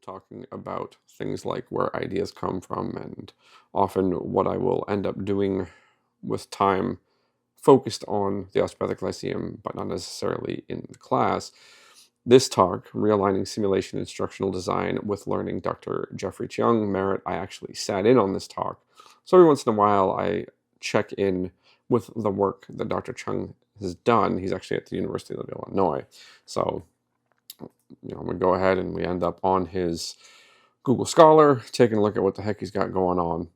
talking about things like where ideas come from, and often what I will end up doing with time focused on the Osteopathic Lyceum, but not necessarily in the class. This talk, Realigning Simulation Instructional Design with Learning, Dr. Jeffrey Cheung Merritt, I actually sat in on this talk. So every once in a while, I check in with the work that Dr. Cheung has done. He's actually at the University of Illinois. So, we go ahead and we end up on his Google Scholar, taking a look at what the heck he's got going on.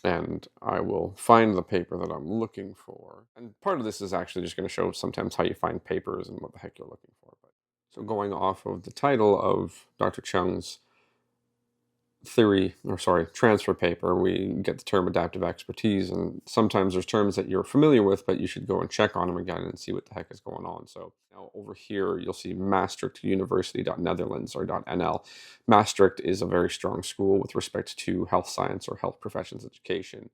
And I will find the paper that I'm looking for. And part of this is actually just going to show sometimes how you find papers and what the heck you're looking for. So going off of the title of Dr. Cheung's transfer paper, we get the term adaptive expertise, and sometimes there's terms that you're familiar with, but you should go and check on them again and see what the heck is going on. So now over here, you'll see Maastricht University.Netherlands or .nl. Maastricht is a very strong school with respect to health science or health professions education.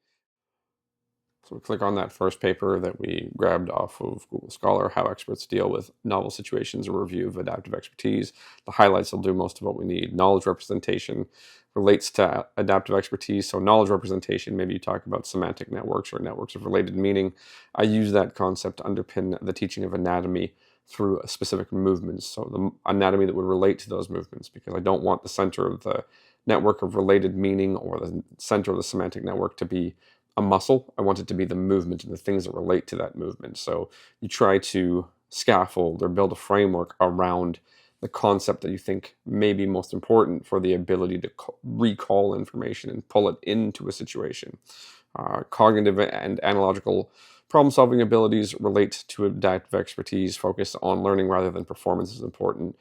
So we click on that first paper that we grabbed off of Google Scholar, How Experts Deal with Novel Situations, a review of adaptive expertise. The highlights will do most of what we need. Knowledge representation relates to adaptive expertise. So knowledge representation, maybe you talk about semantic networks or networks of related meaning. I use that concept to underpin the teaching of anatomy through specific movements. So the anatomy that would relate to those movements, because I don't want the center of the network of related meaning or the center of the semantic network to be a muscle. I want it to be the movement and the things that relate to that movement. So you try to scaffold or build a framework around the concept that you think may be most important for the ability to recall information and pull it into a situation. Cognitive and analogical problem-solving abilities relate to adaptive expertise. Focus on learning rather than performance is important.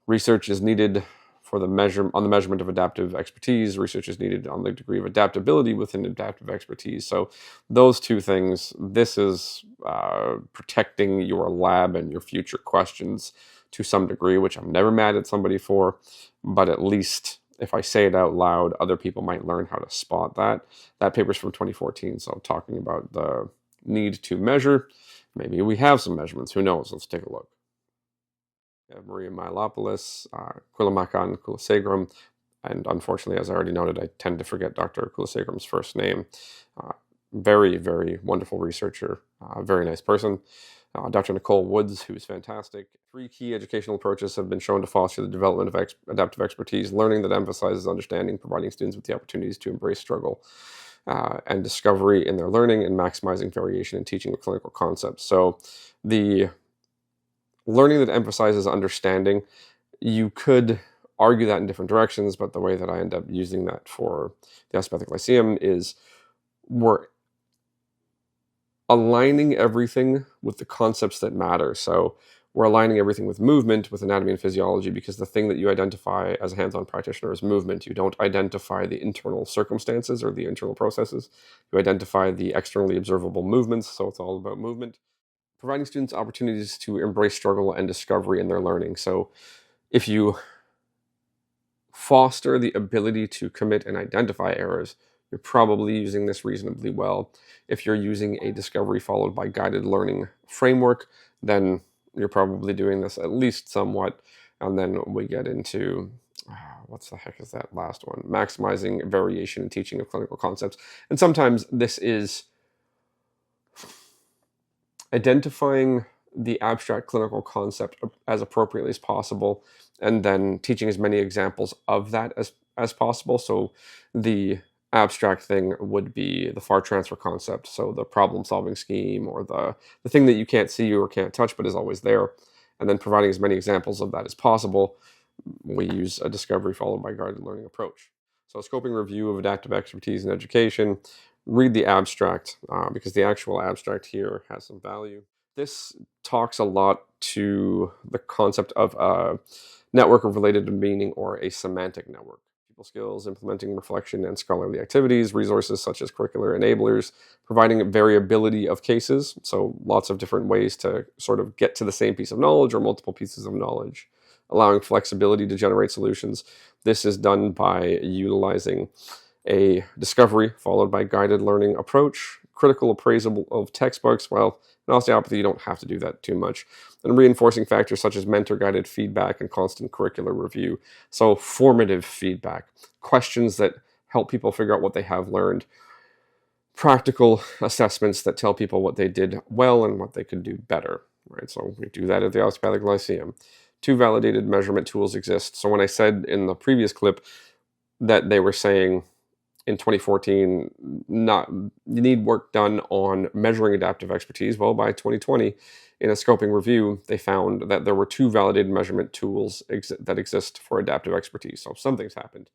Research is needed for the measurement of adaptive expertise. Research is needed on the degree of adaptability within adaptive expertise. So those two things, this is protecting your lab and your future questions to some degree, which I'm never mad at somebody for, but at least if I say it out loud, other people might learn how to spot that. That paper's from 2014, so talking about the need to measure. Maybe we have some measurements, who knows? Let's take a look. Maria Myelopoulos, Quilimacon Kulasegram, and unfortunately, as I already noted, I tend to forget Dr. Kulasegram's first name. Very, very wonderful researcher, very nice person. Dr. Nicole Woods, who's fantastic. 3 key educational approaches have been shown to foster the development of adaptive expertise: learning that emphasizes understanding, providing students with the opportunities to embrace struggle and discovery in their learning, and maximizing variation in teaching of clinical concepts. So the learning that emphasizes understanding, you could argue that in different directions, but the way that I end up using that for the Osteopathic Lyceum is we're aligning everything with the concepts that matter. So we're aligning everything with movement, with anatomy and physiology, because the thing that you identify as a hands-on practitioner is movement. You don't identify the internal circumstances or the internal processes. You identify the externally observable movements, so it's all about movement. Providing students opportunities to embrace struggle and discovery in their learning. So if you foster the ability to commit and identify errors, you're probably using this reasonably well. If you're using a discovery followed by guided learning framework, then you're probably doing this at least somewhat. And then we get into, what's the heck is that last one? Maximizing variation in teaching of clinical concepts. And sometimes this is identifying the abstract clinical concept as appropriately as possible, and then teaching as many examples of that as possible. So the abstract thing would be the FAR transfer concept, so the problem-solving scheme, or the thing that you can't see or can't touch but is always there, and then providing as many examples of that as possible. We use a discovery followed by guided learning approach. So scoping review of adaptive expertise in education. Read the abstract, because the actual abstract here has some value. This talks a lot to the concept of a network of related meaning, or a semantic network. People skills, implementing reflection and scholarly activities, resources such as curricular enablers, providing variability of cases, so lots of different ways to sort of get to the same piece of knowledge or multiple pieces of knowledge, allowing flexibility to generate solutions. This is done by utilizing a discovery followed by guided learning approach, critical appraisal of textbooks. Well, in osteopathy, you don't have to do that too much. And reinforcing factors such as mentor-guided feedback and constant curricular review. So formative feedback, questions that help people figure out what they have learned, practical assessments that tell people what they did well and what they could do better. Right? So we do that at the Osteopathic Lyceum. 2 validated measurement tools exist. So when I said in the previous clip that they were saying in 2014, you need work done on measuring adaptive expertise. Well, by 2020, in a scoping review, they found that there were 2 validated measurement tools that exist for adaptive expertise. So something's happened.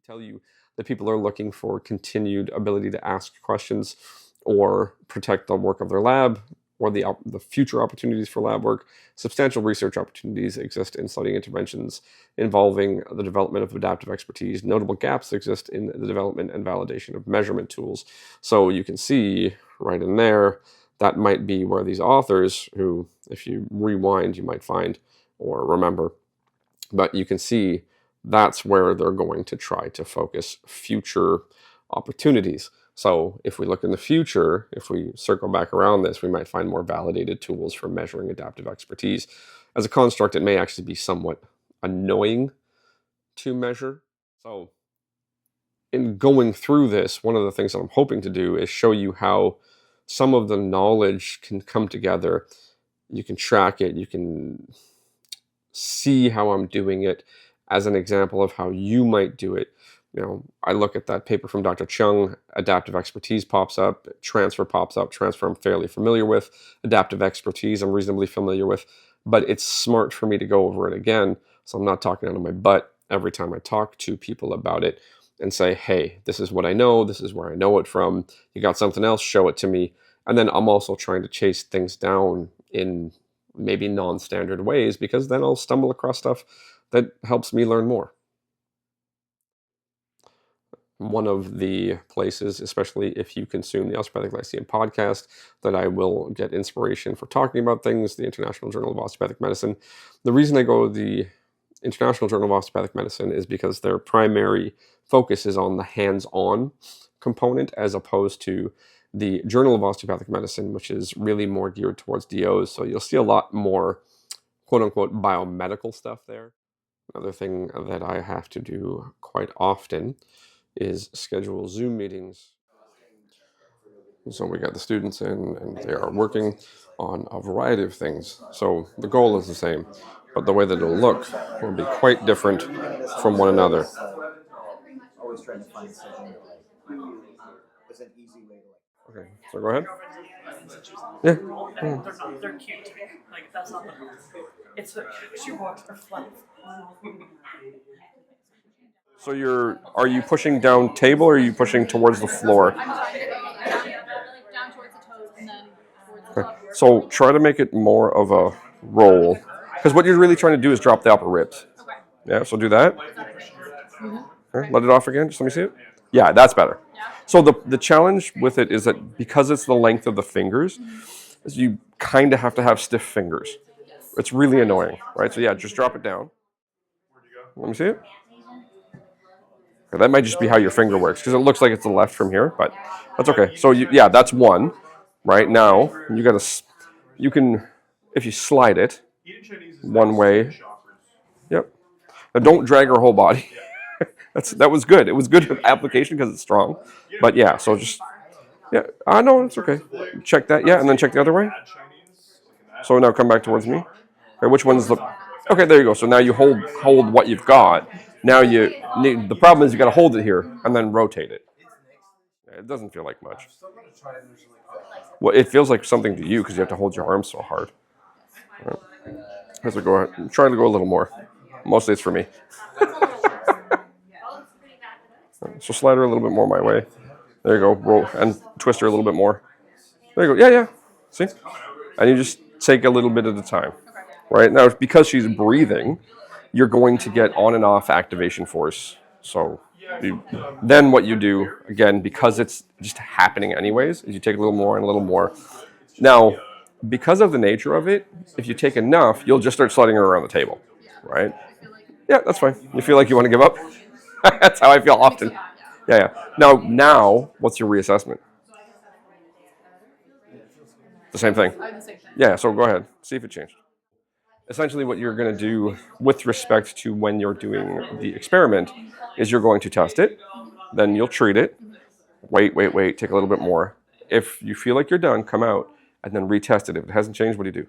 Tell you that people are looking for continued ability to ask questions or protect the work of their lab or the future opportunities for lab work. Substantial research opportunities exist in studying interventions involving the development of adaptive expertise. Notable gaps exist in the development and validation of measurement tools. So you can see right in there, that might be where these authors, who, if you rewind, you might find or remember, but you can see that's where they're going to try to focus future opportunities. So if we look in the future, if we circle back around this, we might find more validated tools for measuring adaptive expertise. As a construct, it may actually be somewhat annoying to measure. So in going through this, one of the things that I'm hoping to do is show you how some of the knowledge can come together. You can track it, you can see how I'm doing it as an example of how you might do it. You know, I look at that paper from Dr. Chung, adaptive expertise pops up, transfer pops up. Transfer I'm fairly familiar with, adaptive expertise I'm reasonably familiar with, but it's smart for me to go over it again, so I'm not talking out of my butt every time I talk to people about it and say, hey, this is what I know, this is where I know it from, you got something else, show it to me. And then I'm also trying to chase things down in maybe non-standard ways, because then I'll stumble across stuff that helps me learn more. One of the places, especially if you consume the Osteopathic Lyceum podcast, that I will get inspiration for talking about things, the International Journal of Osteopathic Medicine. The reason I go to the International Journal of Osteopathic Medicine is because their primary focus is on the hands-on component, as opposed to the Journal of Osteopathic Medicine, which is really more geared towards DOs. So you'll see a lot more quote-unquote biomedical stuff there. Another thing that I have to do quite often is schedule Zoom meetings. So we got the students in, and they are working on a variety of things. So the goal is the same, but the way that it'll look will be quite different from one another. Always trying to find something with an easy way to Okay, so go ahead. Yeah. They're cute to me. Like, that's not the point. It's the shoebox are flat. So are you pushing down table, or are you pushing towards the floor? I'm trying to down towards the toes and then towards the top. So try to make it more of a roll, because what you're really trying to do is drop the upper ribs. Okay. Yeah, so do that. Okay, let it off again, just let me see it. Yeah, that's better. So the challenge with it is that because it's the length of the fingers, is you kind of have to have stiff fingers. It's really annoying, right? So yeah, just drop it down. Let me see it. Okay, that might just be how your finger works, because it looks like it's the left from here, but that's okay. So yeah, that's one. Right now, you can, if you slide it one way. Yep. Now don't drag her whole body. That was good. It was good application because it's strong. But yeah, so just, yeah, no, it's okay. Check that, yeah, and then check the other way. So now come back towards me. Okay, which one's the, okay, there you go. So now you hold what you've got. Now the problem is you got to hold it here and then rotate it. It doesn't feel like much. Well, it feels like something to you because you have to hold your arms so hard. All right. As we go, I'm trying to go a little more. Mostly it's for me. So slide her a little bit more my way. There you go. Roll and twist her a little bit more. There you go. Yeah. See? And you just take a little bit at a time. Right? Now, because she's breathing, you're going to get on and off activation force. So then what you do, again, because it's just happening anyways, is you take a little more and a little more. Now, because of the nature of it, if you take enough, you'll just start sliding her around the table. Right? Yeah, that's fine. You feel like you want to give up? That's how I feel often. Yeah. Now, what's your reassessment? The same thing. I have the same thing. Yeah, so go ahead. See if it changed. Essentially what you're going to do with respect to when you're doing the experiment is you're going to test it, then you'll treat it, wait, take a little bit more. If you feel like you're done, come out, and then retest it. If it hasn't changed, what do you do?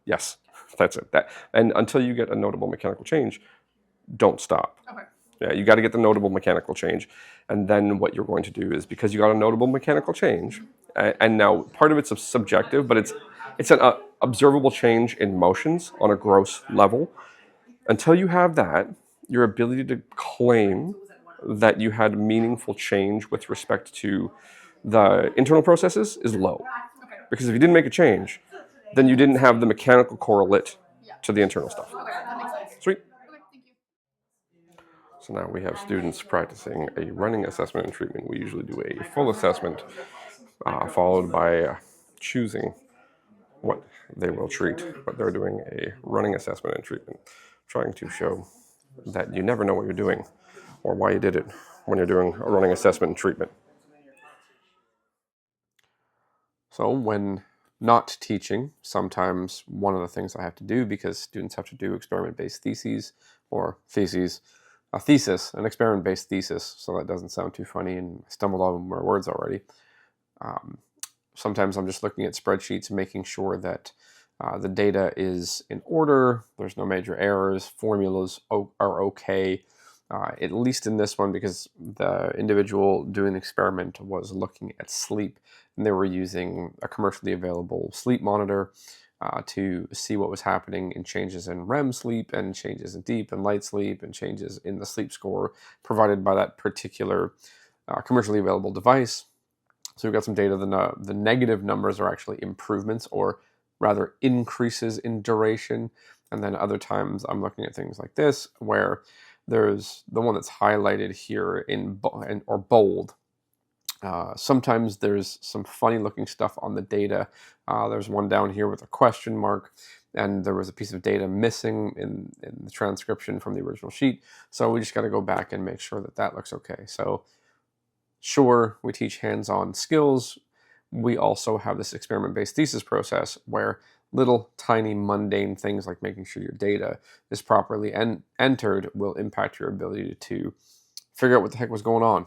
Yes, that's it. And until you get a notable mechanical change, don't stop. Okay. Yeah, you got to get the notable mechanical change. And then what you're going to do is, because you got a notable mechanical change, and now part of it's subjective, but it's an observable change in motions on a gross level. Until you have that, your ability to claim that you had meaningful change with respect to the internal processes is low. Because if you didn't make a change, then you didn't have the mechanical correlate to the internal stuff. Okay, that makes sense. Sweet. Okay, thank you. So now we have students practicing a running assessment and treatment. We usually do a full assessment followed by choosing what they will treat. But they're doing a running assessment and treatment, trying to show that you never know what you're doing or why you did it when you're doing a running assessment and treatment. So when not teaching, sometimes one of the things I have to do, because students have to do experiment-based theses, or a thesis, an experiment-based thesis, so that doesn't sound too funny, and I stumbled over my words already. Sometimes I'm just looking at spreadsheets and making sure that the data is in order, there's no major errors, formulas are okay, at least in this one, because the individual doing the experiment was looking at sleep, and they were using a commercially available sleep monitor to see what was happening in changes in REM sleep and changes in deep and light sleep and changes in the sleep score provided by that particular commercially available device. So we've got some data. The negative numbers are actually improvements, or rather increases in duration. And then other times I'm looking at things like this, where there's the one that's highlighted here or bold. Sometimes there's some funny looking stuff on the data. There's one down here with a question mark, and there was a piece of data missing in the transcription from the original sheet. So we just got to go back and make sure that that looks okay. So sure, we teach hands-on skills. We also have this experiment-based thesis process where little tiny mundane things like making sure your data is properly entered will impact your ability to figure out what the heck was going on.